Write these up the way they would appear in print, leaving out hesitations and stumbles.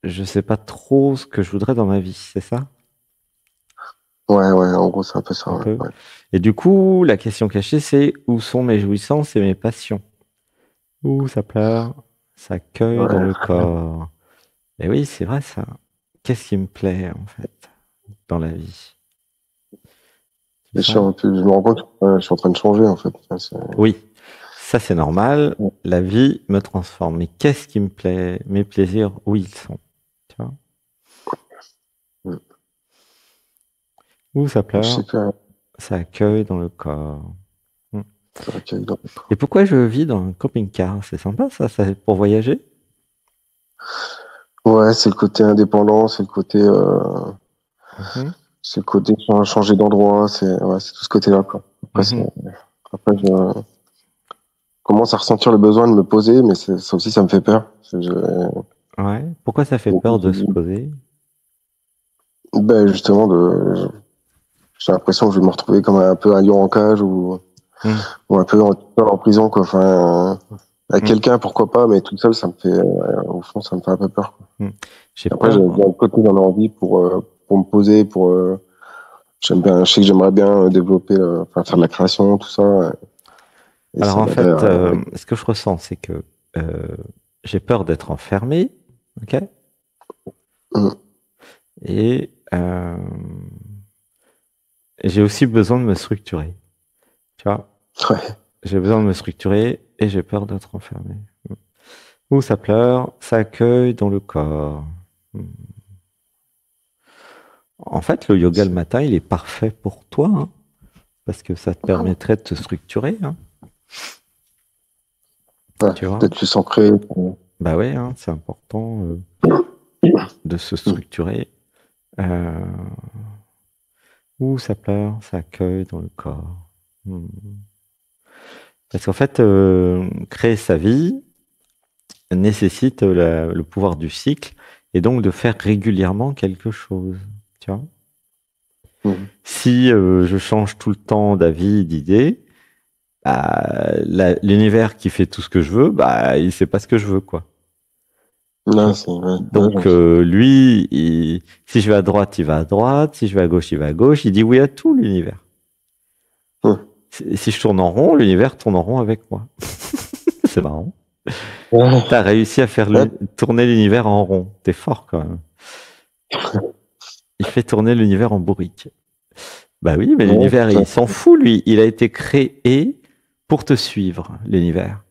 je sais pas trop ce que je voudrais dans ma vie, c'est ça? Ouais, ouais, en gros, c'est un peu ça, Un ouais. peu. Ouais. Et du coup, la question cachée, c'est où sont mes jouissances et mes passions? Où ça pleure, ça cueille dans Ouais. le corps. Et oui, c'est vrai ça. Qu'est-ce qui me plaît en fait dans la vie? Tu Et sens? je me rends compte que je suis en train de changer, en fait. Oui, ça c'est normal. La vie me transforme. Mais qu'est-ce qui me plaît? Mes plaisirs, où ils sont? Tu vois? Mm. Où ça Je pleure, sais que ça accueille dans le corps. Hmm. ça accueille dans- Et pourquoi je vis dans un camping-car? C'est sympa ça, c'est pour voyager? Ouais, c'est le côté indépendant, Mhm, c'est le côté changer d'endroit, c'est tout ce côté-là, quoi. mhm. Après, je commence à ressentir le besoin de me poser, mais ça aussi, ça me fait peur. Ouais. Pourquoi ça fait peur de se poser? Ben, justement, j'ai l'impression que je vais me retrouver comme un peu un lion en cage Hmm, ou un peu en prison, quoi. Enfin, avec hmm, quelqu'un, pourquoi pas, mais tout seul, au fond, ça me fait un peu peur, quoi. hmm. J'ai Après, j'ai peur. un côté dans l'envie pour me poser, j'aime bien, je sais que j'aimerais bien développer, enfin, faire de la création, tout ça, et Alors ça en m'aiderait fait, avec. ce que je ressens, c'est que j'ai peur d'être enfermé, ok? Mm. Et j'ai aussi besoin de me structurer. Tu vois, Ouais. j'ai besoin de me structurer et j'ai peur d'être enfermé. Où ça pleure, ça accueille dans le corps. En fait, le yoga le matin, il est parfait pour toi, hein, parce que ça te permettrait de te structurer, hein, Ouais, tu vois. peut-être plus ancré. Bah ouais, hein, c'est important de se Mm. structurer. Euh, Où ça pleure, ça accueille dans le corps. Hmm. Parce qu'en fait, créer sa vie nécessite le pouvoir du cycle et donc de faire régulièrement quelque chose. Tu vois? Mm. Si je change tout le temps d'avis, d'idée, bah, l'univers qui fait tout ce que je veux, bah, il sait pas ce que je veux, quoi. Tu Ouais, vois? ouais, Donc lui, si je vais à droite, il va à droite. Si je vais à gauche, il va à gauche. Il dit oui à tout, l'univers. mm. Si je tourne en rond, l'univers tourne en rond avec moi. C'est marrant. Ouais. T'as réussi à faire Ouais. tourner l'univers en rond. T'es fort quand même. Il fait tourner l'univers en bourrique. Bah oui, mais Ouais, l'univers, putain. il s'en fout, lui. Il a été créé pour te suivre, l'univers.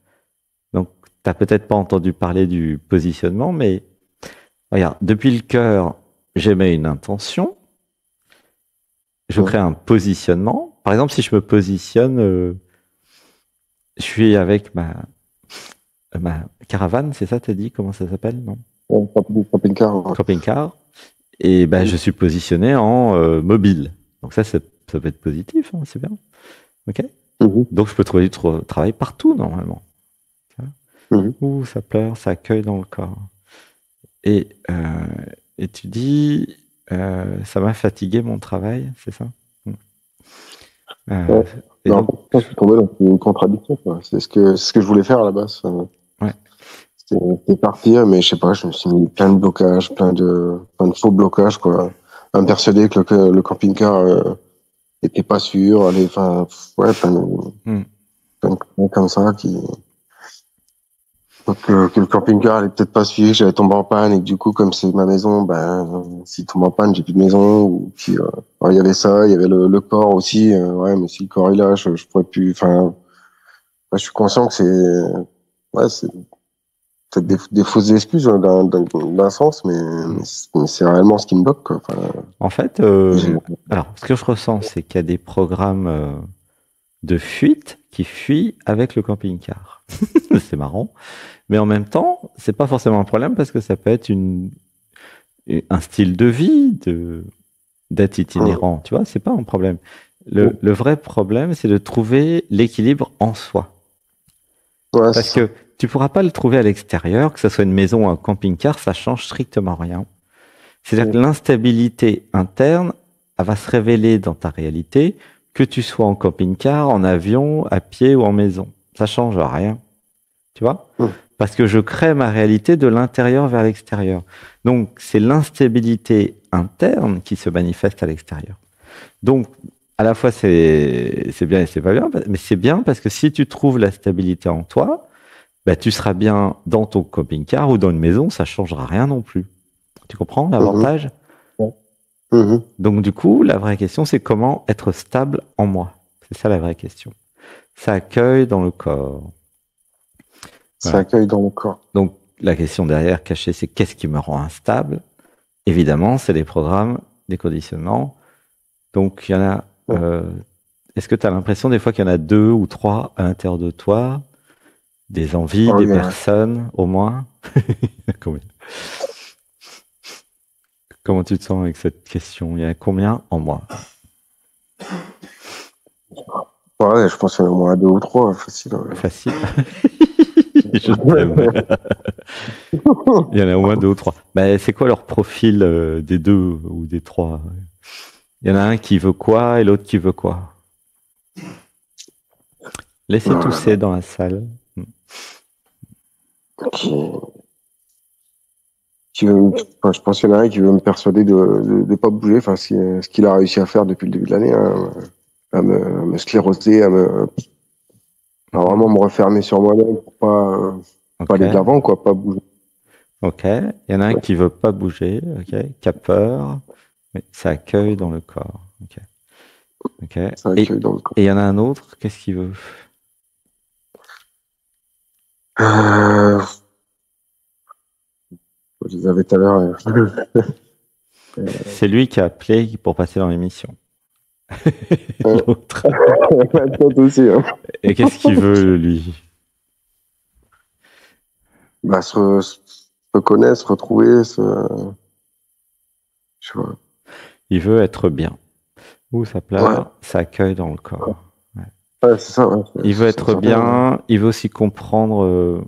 Donc, t'as peut-être pas entendu parler du positionnement, mais regarde, depuis le cœur, j'émets une intention, je crée Mm. un positionnement. Par exemple, si je me positionne, je suis avec ma caravane, c'est ça, t'as dit? Comment ça s'appelle, non? Ouais, camping-car, ouais. Camping-car. Et ben, Mm. je suis positionné en mobile. Donc ça peut être positif, hein, c'est bien. Ok. Mhm. Donc je peux trouver du travail partout normalement. Tu vois. Mhm. Ouh, ça pleure, ça accueille dans le corps. Et, et tu dis, ça m'a fatigué mon travail, c'est ça? Mm. Ouais. Et Mais en donc, fait, je suis tombé dans une contradiction, quoi. C'est ce que je voulais faire à la base. ouais. C'était partir, mais je sais pas, je me suis mis plein de blocages, plein de faux blocages, quoi. À me persuader que le camping-car était pas sûr, enfin, ouais, Mm. plein de trucs comme ça que le camping-car allait peut-être pas suivre, que j'allais tomber en panne et que du coup, comme c'est ma maison, ben, s'il tombe en panne, j'ai plus de maison. Ou puis, alors, il y avait ça, il y avait le corps aussi. Ouais, mais si le corps est là, je pourrais plus. Enfin, ouais, je suis conscient que c'est peut-être des fausses excuses d'un sens, Mm. mais c'est réellement ce qui me bloque, quoi. Enfin, En fait, j'ai- alors, ce que je ressens, c'est qu'il y a des programmes de fuite qui fuient avec le camping-car. C'est marrant. Mais en même temps, c'est pas forcément un problème parce que ça peut être un style de vie d'être itinérant. Tu vois, c'est pas un problème. Le vrai problème, c'est de trouver l'équilibre en soi. ouais, c'est Parce ça. que tu pourras pas le trouver à l'extérieur, que ce soit une maison ou un camping-car, ça change strictement rien. C'est-à-dire que Mm. l'instabilité interne, elle va se révéler dans ta réalité, que tu sois en camping-car, en avion, à pied ou en maison. Ça change rien. Tu vois? Mm. Parce que je crée ma réalité de l'intérieur vers l'extérieur. Donc, c'est l'instabilité interne qui se manifeste à l'extérieur. Donc, à la fois, c'est bien et c'est pas bien, mais c'est bien parce que si tu trouves la stabilité en toi, bah, tu seras bien dans ton camping-car ou dans une maison, ça changera rien non plus. Tu comprends Mhm. l'avantage? Mhm. Donc, du coup, la vraie question, c'est comment être stable en moi. C'est ça la vraie question. Ça accueille dans le corps. Ça Voilà. accueille dans le corps. Donc, la question derrière cachée, c'est qu'est-ce qui me rend instable? Évidemment, c'est les programmes, les conditionnements. Donc, il y en a. Ouais. Est-ce que tu as l'impression des fois qu'il y en a 2 ou 3 à l'intérieur de toi? Des envies, Oh, des yeah. personnes, au moins? Combien Comment tu te sens avec cette question? Il y a combien en moi? Ouais, je pense qu'il y en a au moins 2 ou 3, facile. Ouais. Facile. Je t'aime. Il y en a au moins 2 ou 3. Ben, c'est quoi leur profil des 2 ou des 3? Il y en a un qui veut quoi et l'autre qui veut quoi? Oh Laissez là là. tousser dans la salle. Enfin, je pense qu'il y en a un qui veut me persuader de pas bouger. Enfin, ce qu'il a réussi à faire depuis le début de l'année, hein, à me scléroser, à vraiment me refermer sur moi-même pour pas Ok, aller de l'avant, quoi, pas bouger. ok. Il y en a un qui veut pas bouger, ok, qui a peur, mais ça accueille dans le corps. Ok, ok. Ça accueille dans le corps. Et il y en a un autre, qu'est-ce qu'il veut? Euh, je les avais tout à l'heure. C'est lui qui a appelé pour passer dans l'émission. L'autre. Peut-être aussi. Hein. Et qu'est-ce qu'il veut, lui? Bah, se connaître, se retrouver, je sais pas. Il veut être bien. Ouh, ça Ouais, pleure, ça accueille dans le corps. Ouais. ouais, c'est ça. Ouais, Il veut ça être sort bien. Ouais. bien, il veut aussi comprendre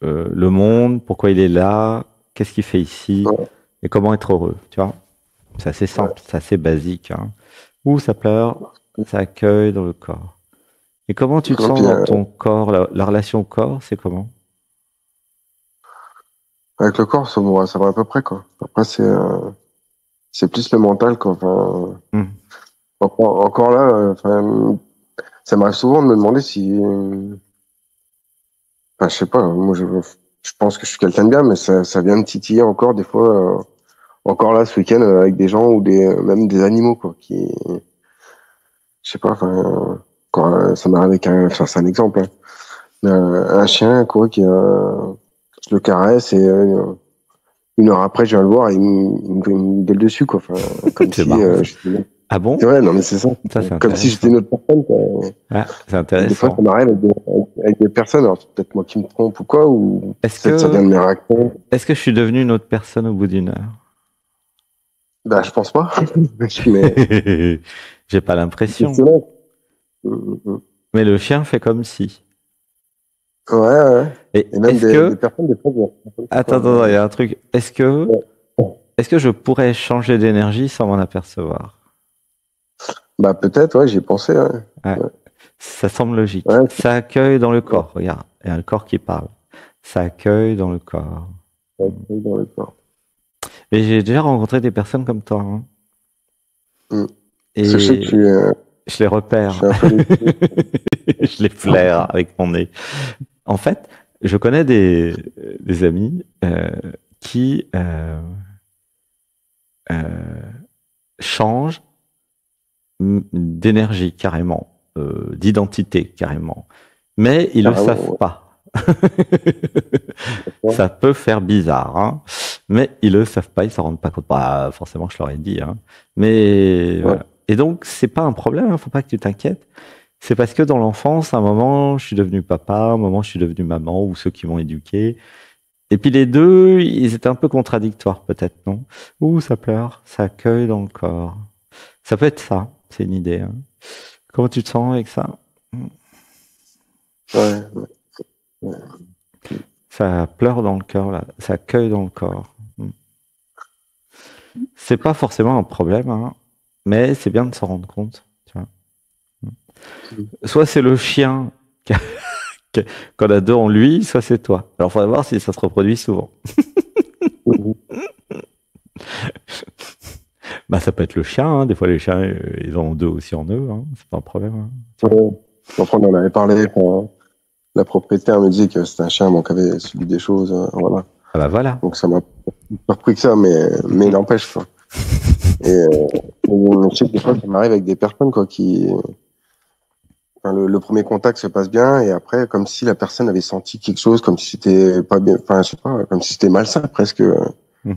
le monde, pourquoi il est là, qu'est-ce qu'il fait ici, Ouais, et comment être heureux, tu vois. C'est assez ouais. simple, c'est assez basique. Hein. Ouh, ça pleure, ça accueille dans le corps. Et comment tu te Non, sens puis, dans ton corps, la relation au corps, c'est comment? avec le corps, ça va à peu près, quoi. Après, c'est plus le mental, quoi. Enfin, Hmm. encore là, enfin, ça m'arrive souvent de me demander si, enfin, je sais pas, moi, je pense que je suis quelqu'un de bien, mais ça vient me titiller encore, des fois, encore là, ce week-end, avec des gens ou même des animaux, quoi, je sais pas, enfin, quand, ça m'arrive avec enfin, c'est un exemple, hein. Un chien, quoi, je le caresse et, 1 heure après, je viens le voir et il me gueule dessus, quoi. Enfin, comme C'est si, marrant ça. j'étais... Ah C'est bon? vrai, non, mais c'est ça. Ça, c'est Comme si j'étais une intéressant. autre personne, quoi. Ah, c'est Et des fois, ça intéressant. m'arrive avec des personnes, alors c'est peut-être moi qui me trompe ou quoi, ou Est-ce peut-être ça que, vient de mes réactions. est-ce que je suis devenu une autre personne au bout d'une heure? Bah, je pense pas. Mais J'ai pas l'impression. c'est là. Mais le chien fait comme si. Ouais, ouais. Et Et même est-ce des que... personnes, des fois, Attends, quoi. attends, il y a un truc. Ouais. Est-ce que je pourrais changer d'énergie sans m'en apercevoir? Bah, peut-être, ouais, j'y ai pensé, ouais. Ouais. Ouais, Ça semble logique. ouais, Ça accueille dans le ouais, corps. Regarde, il y a le corps qui parle. Ça accueille dans le corps. ouais, c'est dans le corps. Et j'ai déjà rencontré des personnes comme toi. Hein. Mm. Parce que je sais que Et je les je repère. suis un peu limité. Je les flaire avec mon nez. En fait, je connais des amis qui euh, changent d'énergie carrément, d'identité carrément. Mais ils le savent Carrément, pas. ouais. Ça peut faire bizarre, hein, mais ils le savent pas, ils s'en rendent pas compte. Bah, forcément, je leur ai dit. Hein. Mais Ouais. voilà. Et donc, c'est pas un problème. Hein, faut pas que tu t'inquiètes. C'est parce que dans l'enfance, à un moment, je suis devenu papa, à un moment, je suis devenu maman, ou ceux qui m'ont éduqué. Et puis les deux, ils étaient un peu contradictoires, peut-être, non? Ouh, ça pleure, ça accueille dans le corps. Ça peut être ça, c'est une idée. Hein. Comment tu te sens avec ça? Ouais, ouais. Ça pleure dans le cœur, là. Ça accueille dans le corps. C'est pas forcément un problème, hein, mais c'est bien de s'en rendre compte. Tu vois. Soit c'est le chien qui a, Quand on a deux en lui, soit c'est toi. Alors, il faudra voir si ça se reproduit souvent. Bah, ça peut être le chien, hein. Des fois, les chiens, ils en ont deux aussi en eux, hein. C'est pas un problème, hein. Enfin, on en avait parlé. La propriétaire me dit que c'était un chien qui avait subi des choses. Voilà. Ah bah voilà. Donc ça m'a surpris que ça, mais il n'empêche, quoi. Et je sais que des fois, ça m'arrive avec des personnes, quoi, enfin, le premier contact se passe bien, et après, comme si la personne avait senti quelque chose, comme si c'était pas bien, enfin, je sais pas, comme si c'était malsain, presque.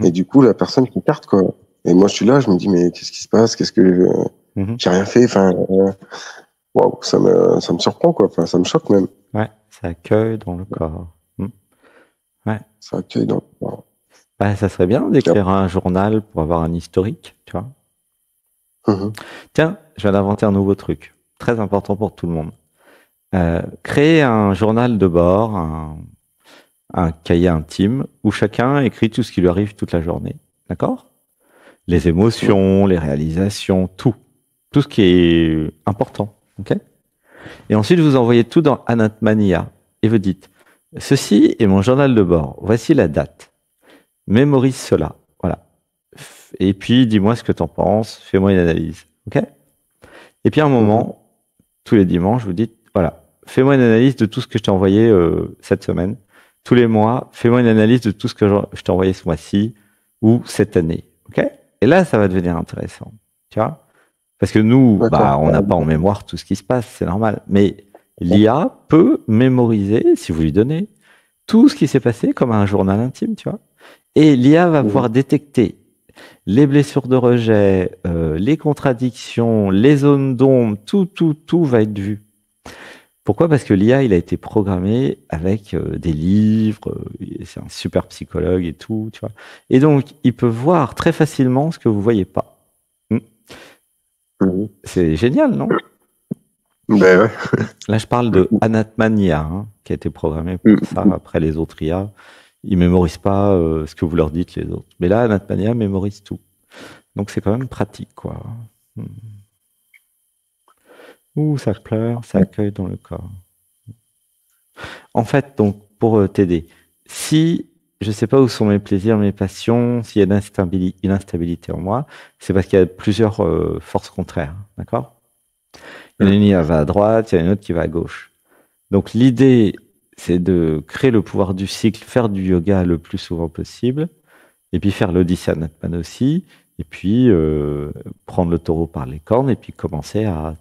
Et du coup, la personne s'écarte, quoi. Et moi, je suis là, je me dis, mais qu'est-ce qui se passe? J'ai rien fait, enfin, waouh, ça me surprend, quoi. Enfin, ça me choque même. Ouais, ça accueille dans le corps. Ouais. Ça accueille dans le corps. Bah, ça serait bien d'écrire un journal pour avoir un historique, tu vois. Tiens, je viens d'inventer un nouveau truc, très important pour tout le monde. Créer un journal de bord, un cahier intime, où chacun écrit tout ce qui lui arrive toute la journée. D'accord? Les émotions, les réalisations, tout. Tout ce qui est important. Ok? Et ensuite, vous envoyez tout dans Anatmania. Et vous dites, ceci est mon journal de bord. Voici la date. Mémorise cela. Voilà. Et puis, dis-moi ce que tu en penses. Fais-moi une analyse. Ok? Et puis, à un moment, tous les dimanches, vous dites, voilà, fais-moi une analyse de tout ce que je t'ai envoyé cette semaine. Tous les mois, fais-moi une analyse de tout ce que je t'ai envoyé ce mois-ci ou cette année. Ok? Et là, ça va devenir intéressant. Tu vois? Parce que nous, bah, on n'a pas en mémoire tout ce qui se passe, c'est normal. Mais l'IA peut mémoriser, si vous lui donnez, tout ce qui s'est passé comme un journal intime, tu vois. Et l'IA va pouvoir détecter les blessures de rejet, les contradictions, les zones d'ombre, tout va être vu. Pourquoi? Parce que l'IA, il a été programmé avec des livres, c'est un super psychologue et tout, tu vois. Et donc, il peut voir très facilement ce que vous voyez pas. C'est génial, non? Ben ouais. Là, je parle de Anatmania, hein, qui a été programmé pour ça. Après, les autres IA, ils mémorisent pas ce que vous leur dites, les autres. Mais là, Anatmania mémorise tout. Donc, c'est quand même pratique, quoi. Ouh, ça pleure, ça accueille dans le corps. En fait, donc, pour t'aider, si je sais pas où sont mes plaisirs, mes passions, s'il y a une instabilité en moi, c'est parce qu'il y a plusieurs forces contraires, d'accord? Il y en a une qui va à droite, il y en a une autre qui va à gauche. Donc l'idée, c'est de créer le pouvoir du cycle, faire du yoga le plus souvent possible, et puis faire l'Odysseanatman aussi, et puis prendre le taureau par les cornes, et puis commencer à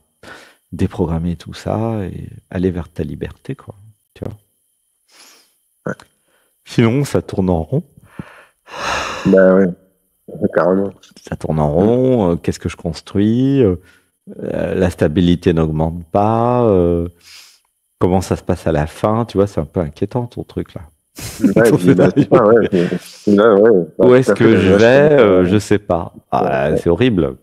déprogrammer tout ça et aller vers ta liberté, quoi. Tu vois. Ouais. Sinon, ça tourne en rond. Ben ouais, carrément. Ça tourne en rond. Qu'est-ce que je construis? La stabilité n'augmente pas. Comment ça se passe à la fin? Tu vois, c'est un peu inquiétant ton truc là. Ouais, Où est-ce que je vais? Je sais pas. C'est horrible.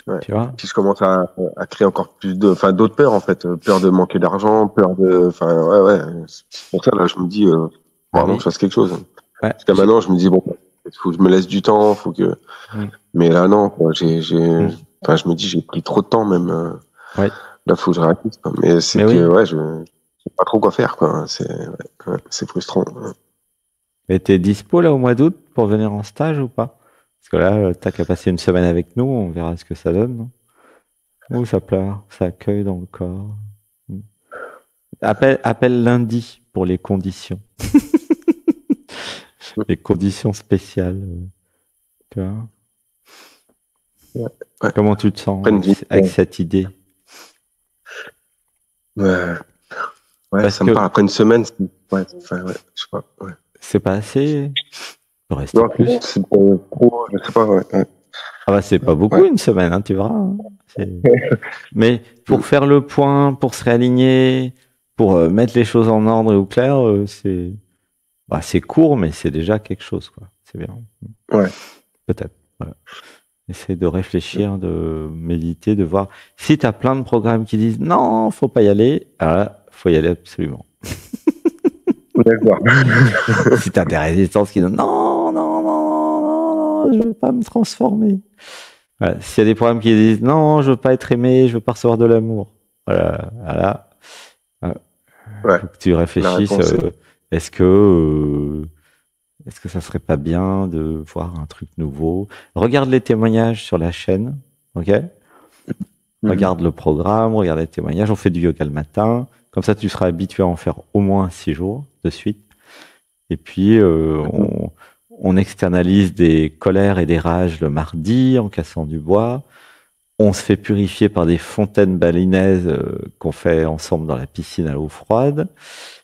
Ouais. Tu vois? Puis je commence à créer encore plus d'autres peurs en fait, peur de manquer d'argent, ouais. C'est pour ça là, je me dis, vraiment que je fasse quelque chose. Ouais. Jusqu'à maintenant, je me dis bon, il faut que je me laisse du temps, faut que. Mais là non, quoi, je me dis j'ai pris trop de temps même. Là, faut que je réagisse. Mais c'est je sais pas trop quoi faire quoi. C'est frustrant. Mais t'es dispo là au mois d'août pour venir en stage ou pas? Parce que là, t'as qu'à passer une semaine avec nous, on verra ce que ça donne. Ouh, ça pleure, ça accueille dans le corps. Appelle lundi pour les conditions. Les conditions spéciales. Tu vois? Ouais. Comment tu te sens avec cette idée? Ouais, ça me parle. Après une semaine, je sais pas. Ouais. C'est pas assez? Rester plus. C'est pas trop, je sais pas. Ouais. Ah bah c'est pas beaucoup une semaine, hein, tu verras. Hein. Mais pour faire le point, pour se réaligner, pour mettre les choses en ordre et au clair, c'est court, mais c'est déjà quelque chose, quoi. C'est bien. Ouais. Peut-être. Voilà. Essaie de réfléchir, de méditer, de voir. Si tu as plein de programmes qui disent non, faut pas y aller, alors là, faut y aller absolument. D'accord. Si tu as des résistances qui disent non, je veux pas me transformer. Voilà. S'il y a des programmes qui disent non, je veux pas être aimé, je veux pas recevoir de l'amour. Voilà. Ouais. Faut que tu La réfléchisses. réponse est... Est-ce que euh, est-ce que ça serait pas bien de voir un truc nouveau? Regarde les témoignages sur la chaîne, ok? Mhm. Regarde le programme, regarde les témoignages. On fait du yoga le matin. Comme ça, tu seras habitué à en faire au moins 6 jours de suite. Et puis, on externalise des colères et des rages le mardi en cassant du bois. On se fait purifier par des fontaines balinaises qu'on fait ensemble dans la piscine à l'eau froide.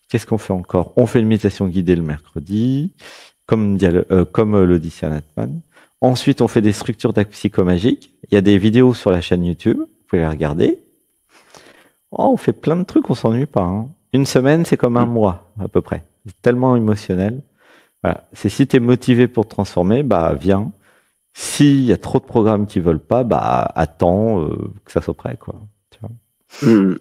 Qu'est-ce qu'on fait encore? On fait une méditation guidée le mercredi, comme l'Odyssée Anatman. Ensuite, on fait des structures d'actes psychomagiques. Il y a des vidéos sur la chaîne YouTube. Vous pouvez les regarder. Oh, on fait plein de trucs, on s'ennuie pas, hein. Une semaine, c'est comme un mois, à peu près. C'est tellement émotionnel. Voilà. C'est si tu es motivé pour te transformer, bah viens. S'il y a trop de programmes qui veulent pas, bah attends que ça soit prêt, quoi. Tu vois. Mhm.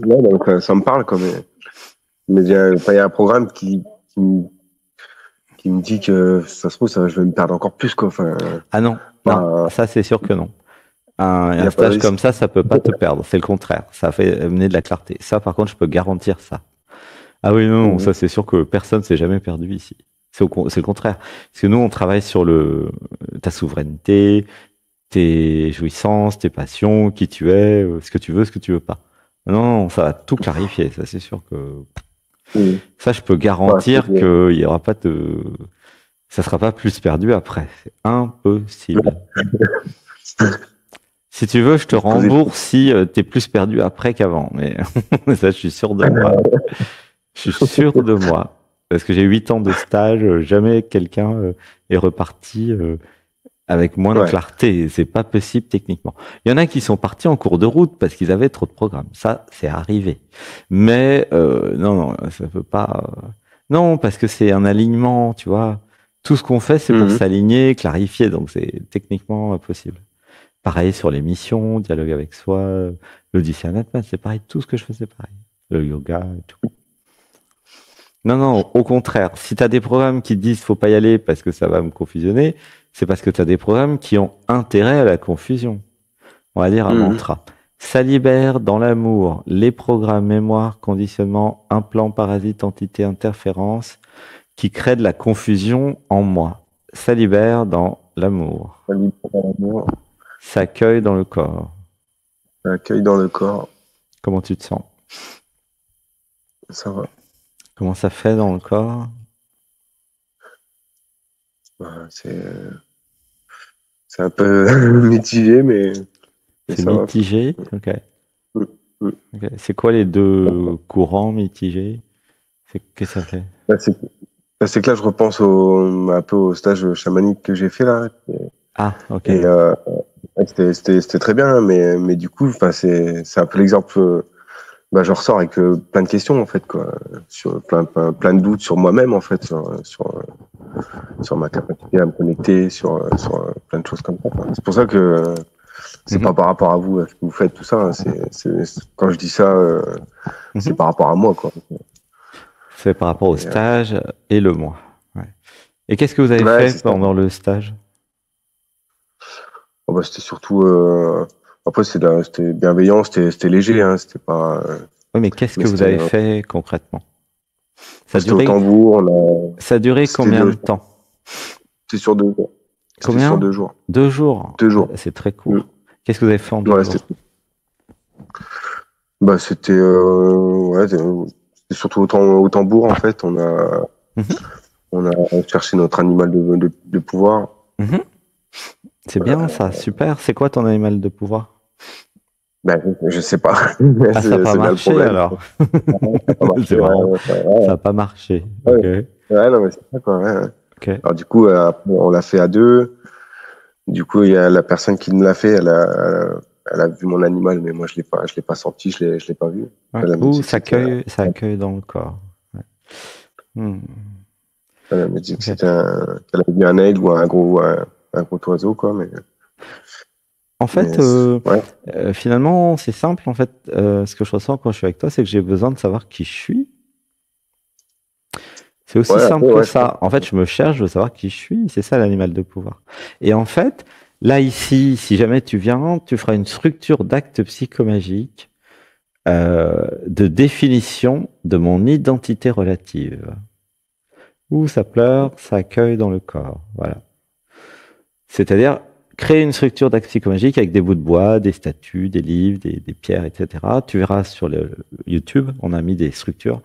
Ouais, donc, ça me parle, quoi, mais il y a un programme qui me dit que ça se trouve, ça, je vais me perdre encore plus, quoi. Enfin, Ah non, non, bah, ça c'est sûr que non. il n'y Un a pas de stage risque. comme ça peut pas te perdre. C'est le contraire. Ça fait amener de la clarté. Ça, par contre, je peux garantir ça. Ah oui, non, non, Mhm. ça c'est sûr que personne s'est jamais perdu ici. C'est le contraire. Parce que nous, on travaille sur ta souveraineté, tes jouissances, tes passions, qui tu es, ce que tu veux, ce que tu veux pas. Non, non, ça va tout clarifier. Ça, c'est sûr que Mhm. ça, je peux Ouais, garantir qu'il y aura pas de, ça sera pas plus perdu après. C'est impossible. Si tu veux, je te je posais... rembourse si t'es plus perdu après qu'avant. Mais ça, je suis sûr de moi. Je suis sûr de moi. Parce que j'ai 8 ans de stage, jamais quelqu'un est reparti avec moins de Ouais. clarté. C'est pas possible techniquement. Il y en a qui sont partis en cours de route parce qu'ils avaient trop de programmes. Ça, c'est arrivé. Mais non, non, ça peut pas. Non, parce que c'est un alignement, tu vois. Tout ce qu'on fait, c'est pour Mhm. s'aligner, clarifier. Donc c'est techniquement possible. Pareil sur les missions, dialogue avec soi, l'Odyssée Anatman, c'est pareil. Tout ce que je fais, c'est pareil. Le yoga et tout. Non, non, au contraire. Si tu as des programmes qui te disent faut pas y aller parce que ça va me confusionner, c'est parce que tu as des programmes qui ont intérêt à la confusion. On va dire un Mhm. mantra. Ça libère dans l'amour les programmes mémoire, conditionnement, implant, parasite, entité, interférence qui créent de la confusion en moi. Ça libère dans l'amour. Ça libère l'amour, Ça accueille dans le corps. ça accueille dans le corps, Comment tu te sens? ça va. Comment ça fait dans le corps? Ouais, c'est un peu mitigé, mais C'est ça va. mitigé? Ok. Mhm. Mhm. Ok. C'est quoi les deux courants mitigés? Qu'est-ce que ça fait? Bah, c'est que là, je repense un peu au stage chamanique que j'ai fait là. Ah, ok. Et ouais, c'était très bien, hein, mais du coup, enfin, c'est un peu l'exemple. Bah, je ressors avec plein de questions en fait, quoi, sur plein de doutes sur moi-même en fait, sur ma capacité à me connecter, sur plein de choses comme ça, quoi. C'est pour ça que c'est Mhm. pas par rapport à vous, à ce que vous faites, tout ça, hein, quand je dis ça, c'est Mhm. par rapport à moi, quoi. C'est par rapport au Et, stage et le mois. Ouais. Et qu'est-ce que vous avez ouais, c'est fait ça. pendant le stage? Oh, bah, c'était surtout après c'était bienveillant, c'était léger, hein, c'était pas Oui, mais qu'est-ce mais que vous avez fait concrètement? c'était au tambour, Ça a duré c'était combien de temps? c'était sur 2 jours. C'était sur Combien? 2 jours. 2 jours. 2 jours. C'est très Mm. court. Qu'est-ce que vous avez fait en deux Ouais, jours? bah c'était ouais, c'était surtout au tambour en fait, Mhm. on a cherché notre animal de pouvoir. Mhm. C'est bien ça, super. C'est quoi ton animal de pouvoir? Ben, je sais pas. Ah, ça n'a pas C'est bien le marché problème. alors. Ça n'a pas C'est marché, marrant. ouais, Ça ouais, n'a pas marché. ouais. Ok. Ouais, non, mais c'est ça, quoi, ouais. Ok. Alors, du coup, après, on l'a fait à deux. Du coup, il y a la personne qui me l'a fait, elle a vu mon animal, mais moi, je l'ai pas senti, je l'ai pas vu. Ouais. Elle m'a Ouh, dit que c'était ça accueille dans le corps. Ouais. Hmm. elle m'a dit que Ok. qu'elle avait vu un aigle ou un gros oiseau, quoi, En fait, ouais. finalement, c'est simple. En fait, ce que je ressens quand je suis avec toi, c'est que j'ai besoin de savoir qui je suis. C'est aussi Ouais, simple après, que ouais, je pense. ça. En fait, je me cherche, je veux savoir qui je suis. C'est ça l'animal de pouvoir. Et en fait, là, ici, si jamais tu viens, tu feras une structure d'actes psychomagiques de définition de mon identité relative. Où ça pleure, ça accueille dans le corps. Voilà. C'est-à-dire créer une structure d'acte psychomagique avec des bouts de bois, des statues, des livres, des pierres, etc. Tu verras sur le YouTube, on a mis des structures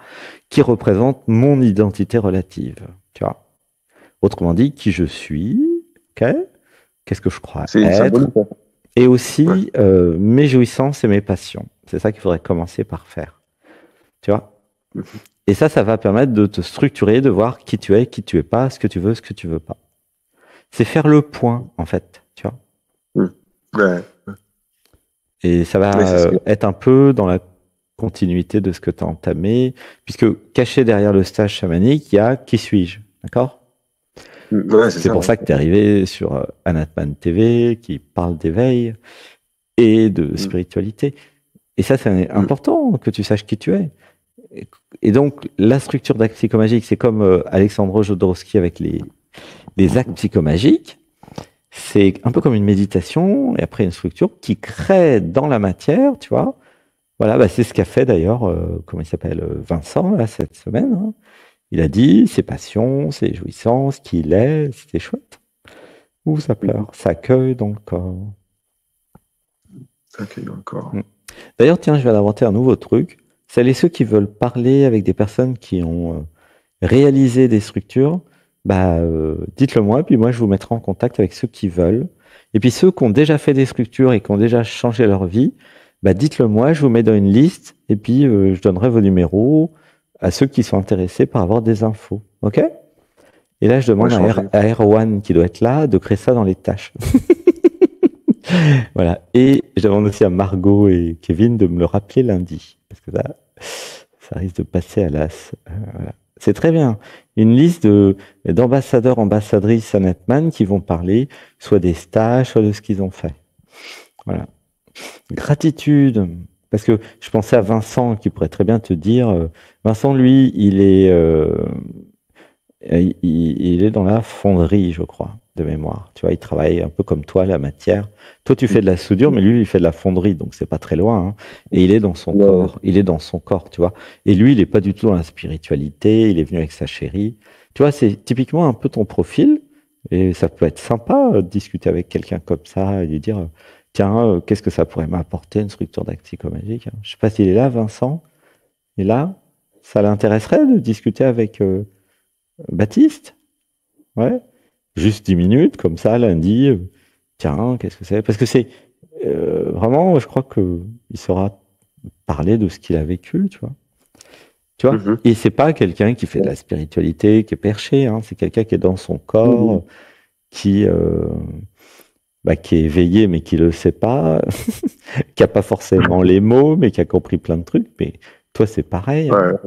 qui représentent mon identité relative. Tu vois. Autrement dit, qui je suis, okay, qu'est-ce que je crois être, et aussi mes jouissances et mes passions. C'est ça qu'il faudrait commencer par faire. Tu vois. Et ça va permettre de te structurer, de voir qui tu es pas, ce que tu veux pas. C'est faire le point, en fait, tu vois. Ouais. Et ça va être un peu dans la continuité de ce que tu as entamé, puisque caché derrière le stage chamanique, il y a qui suis-je, d'accord? Ouais, c'est pour ça que tu es arrivé sur Anatman TV, qui parle d'éveil et de spiritualité. Et ça, c'est important que tu saches qui tu es. Et donc, la structure d'acte psychomagique, c'est comme Alexandre Jodorowsky avec les actes psychomagiques. C'est un peu comme une méditation et après une structure qui crée dans la matière, tu vois. Voilà, bah c'est ce qu'a fait d'ailleurs, comment il s'appelle, Vincent, là, cette semaine. Hein. Il a dit ses passions, ses jouissances, qui il est, c'était chouette. Où ça pleure, ça accueille dans le corps. Ça accueille dans le corps. D'ailleurs, tiens, je viens d'inventer un nouveau truc. Celles et ceux qui veulent parler avec des personnes qui ont réalisé des structures, bah, dites-le moi, puis moi je vous mettrai en contact avec ceux qui veulent. Et puis ceux qui ont déjà fait des structures et qui ont déjà changé leur vie, bah, dites-le moi, je vous mets dans une liste, et puis je donnerai vos numéros à ceux qui sont intéressés par avoir des infos. Ok? Et là, je demande à Erwan, qui doit être là, de créer ça dans les tâches. Voilà. Et je demande aussi à Margot et Kevin de me le rappeler lundi. Parce que là, ça risque de passer à l'as. Voilà. C'est très bien. Une liste d'ambassadeurs, ambassadrices Anatman qui vont parler soit des stages, soit de ce qu'ils ont fait. Voilà. Gratitude. Parce que je pensais à Vincent qui pourrait très bien te dire, Vincent, lui, il est dans la fonderie, je crois, de mémoire. Tu vois, il travaille un peu comme toi, la matière. Toi, tu fais de la soudure, mais lui, il fait de la fonderie, donc c'est pas très loin. Hein. Et il est dans son corps. Il est dans son corps, tu vois. Et lui, il est pas du tout dans la spiritualité. Il est venu avec sa chérie. Tu vois, c'est typiquement un peu ton profil. Et ça peut être sympa de discuter avec quelqu'un comme ça et lui dire, tiens, qu'est-ce que ça pourrait m'apporter, une structure d'acte psychomagique, hein. Je sais pas s'il est là, Vincent. Et là, ça l'intéresserait de discuter avec Baptiste? Ouais. Juste 10 minutes, comme ça, lundi. Tiens, qu'est-ce que c'est? Parce que c'est vraiment, je crois qu'il saura parler de ce qu'il a vécu, tu vois. Tu vois? Et c'est pas quelqu'un qui fait de la spiritualité, qui est perché, hein. C'est quelqu'un qui est dans son corps, qui est éveillé, mais qui le sait pas, qui a pas forcément les mots, mais qui a compris plein de trucs. Mais toi, c'est pareil. Hein. Ouais.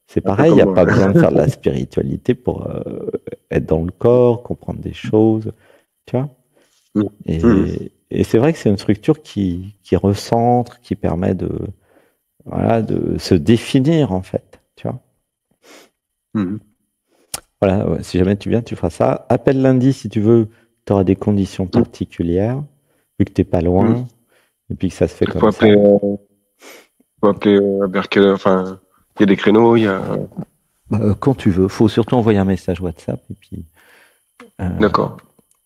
C'est pareil, il n'y a pas besoin de faire de la spiritualité pour être dans le corps, comprendre des choses, tu vois. Et c'est vrai que c'est une structure qui recentre, qui permet de se définir, en fait, tu vois. Voilà, ouais, si jamais tu viens, tu feras ça. Appelle lundi si tu veux, tu auras des conditions particulières, vu que tu n'es pas loin, et puis que ça se fait comme ça. Faut appeler vers quelle, enfin, il y a des créneaux, il y a... quand tu veux. Faut surtout envoyer un message WhatsApp et puis. D'accord.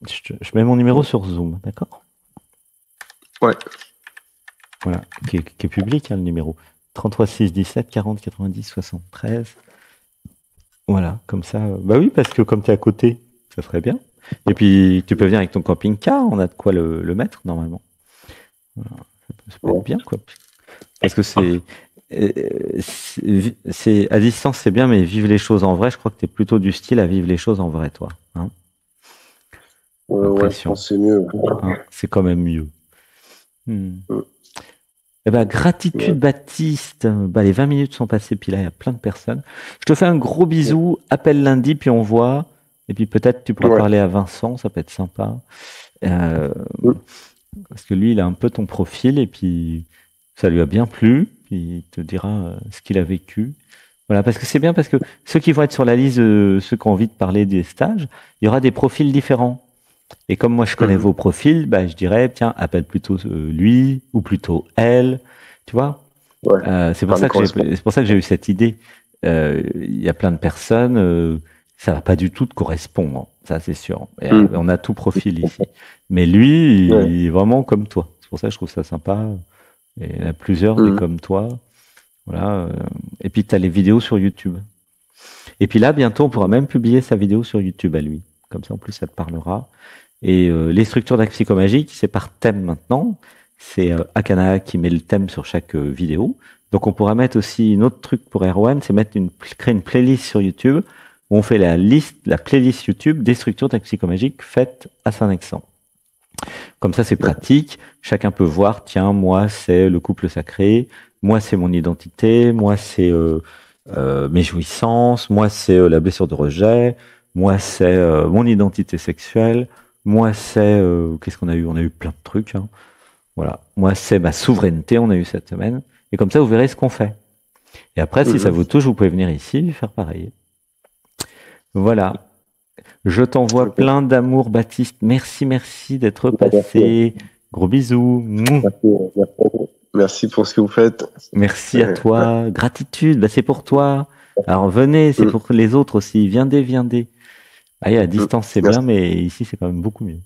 Je mets mon numéro sur Zoom, d'accord? Ouais. Voilà, qui est public, hein, le numéro. 33 6 17 40 90 73. Voilà, comme ça. Bah oui, parce que comme tu es à côté, ça serait bien. Et puis, tu peux venir avec ton camping-car, on a de quoi le mettre, normalement. Voilà. Ça peut être bien, quoi. Parce que c'est à distance, c'est bien, mais vivre les choses en vrai, je crois que tu es plutôt du style à vivre les choses en vrai, toi. Hein, ouais, je pense que c'est mieux. Hein, c'est quand même mieux. Eh ben, gratitude, Baptiste. Bah, les 20 minutes sont passées, puis là, il y a plein de personnes. Je te fais un gros bisou. Appelle lundi, puis on voit. Et puis peut-être tu pourras parler à Vincent, ça peut être sympa. Parce que lui, il a un peu ton profil, et puis ça lui a bien plu. Il te dira ce qu'il a vécu. Voilà, parce que c'est bien, parce que ceux qui vont être sur la liste de ceux qui ont envie de parler des stages, il y aura des profils différents. Et comme moi je connais vos profils, bah, je dirais, tiens, appelle plutôt lui ou plutôt elle, tu vois. Ouais. C'est pour ça que j'ai eu cette idée. Il y a plein de personnes, ça va pas du tout te correspondre, ça c'est sûr. Et, on a tout profil ici. Mais lui, il est vraiment comme toi. C'est pour ça que je trouve ça sympa. Et il y en a plusieurs des comme toi. Voilà. Et puis tu as les vidéos sur YouTube. Et puis là, bientôt, on pourra même publier sa vidéo sur YouTube à lui. Comme ça, en plus, ça te parlera. Et les structures d'actes psychomagiques, c'est par thème maintenant. C'est Akana qui met le thème sur chaque vidéo. Donc on pourra mettre aussi une autre truc pour Erwan, c'est créer une playlist sur YouTube où on fait la playlist YouTube des structures d'actes psychomagiques faites à Saint-Nexan. Comme ça, c'est pratique. Chacun peut voir, tiens, moi, c'est le couple sacré. Moi, c'est mon identité. Moi, c'est mes jouissances. Moi, c'est la blessure de rejet. Moi, c'est mon identité sexuelle. Moi, c'est qu'est-ce qu'on a eu? On a eu plein de trucs. Hein. Voilà. Moi, c'est ma souveraineté. On a eu cette semaine. Et comme ça, vous verrez ce qu'on fait. Et après, si ça vous touche, vous pouvez venir ici et faire pareil. Voilà. Je t'envoie plein d'amour, Baptiste. Merci d'être passé. Gros bisous. Merci pour ce que vous faites. Merci à toi. Gratitude, bah, c'est pour toi. Alors venez, c'est pour les autres aussi. Viendez. Allez, à distance, c'est bien, mais ici, c'est quand même beaucoup mieux.